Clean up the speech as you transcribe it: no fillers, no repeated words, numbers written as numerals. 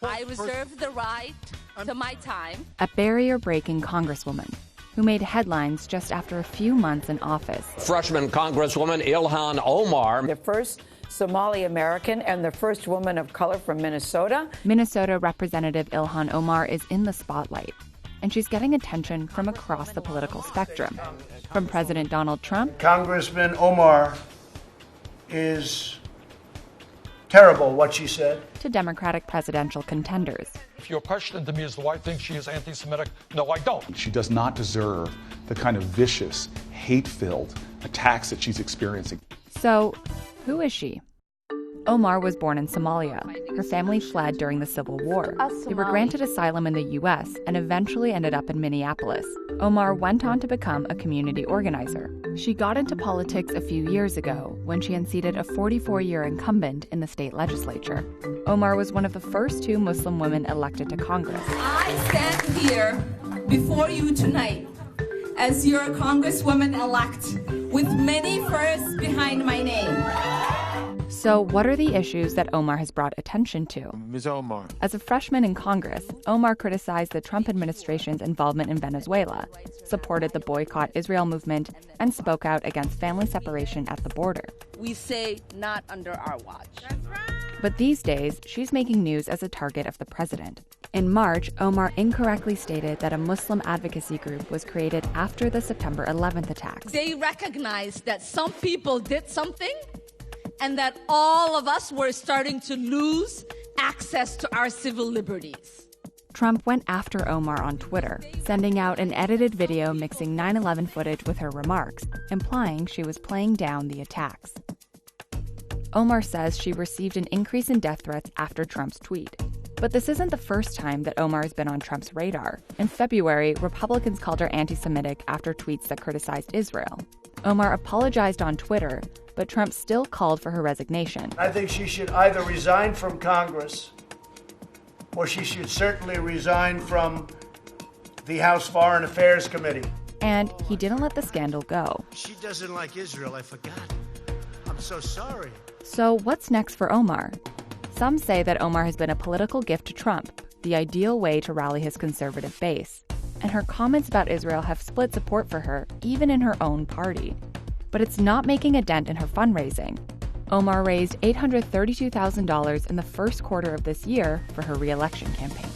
I reserve the right to my time. A barrier-breaking congresswoman who made headlines just after a few months in office. Freshman Congresswoman Ilhan Omar. The first Somali American and the first woman of color from Minnesota. Minnesota Representative Ilhan Omar is in the spotlight, and she's getting attention from across the political spectrum. From President Donald Trump. Congressman Omar is terrible, what she said. To Democratic presidential contenders. If your question to me is, do I think she is anti-Semitic? No, I don't. She does not deserve the kind of vicious, hate-filled attacks that she's experiencing. So, who is she? Omar was born in Somalia. Her family fled during the Civil War. They were granted asylum in the U.S. and eventually ended up in Minneapolis. Omar went on to become a community organizer. She got into politics a few years ago when she unseated a 44-year incumbent in the state legislature. Omar was one of the first 2 Muslim women elected to Congress. I stand here before you tonight as your Congresswoman-elect with many firsts behind my name. So what are the issues that Omar has brought attention to? Ms. Omar. As a freshman in Congress, Omar criticized the Trump administration's involvement in Venezuela, supported the Boycott Israel movement, and spoke out against family separation at the border. We say not under our watch. That's right. But these days, she's making news as a target of the president. In March, Omar incorrectly stated that a Muslim advocacy group was created after the September 11th attacks. They recognized that some people did something and that all of us were starting to lose access to our civil liberties. Trump went after Omar on Twitter, sending out an edited video mixing 9/11 footage with her remarks, implying she was playing down the attacks. Omar says she received an increase in death threats after Trump's tweet. But this isn't the first time that Omar has been on Trump's radar. In February, Republicans called her anti-Semitic after tweets that criticized Israel. Omar apologized on Twitter, but Trump still called for her resignation. I think she should either resign from Congress or she should certainly resign from the House Foreign Affairs Committee. And he didn't let the scandal go. She doesn't like Israel, I forgot. I'm so sorry. So what's next for Omar? Some say that Omar has been a political gift to Trump, the ideal way to rally his conservative base. And her comments about Israel have split support for her, even in her own party. But it's not making a dent in her fundraising. Omar raised $832,000 in the first quarter of this year for her re-election campaign.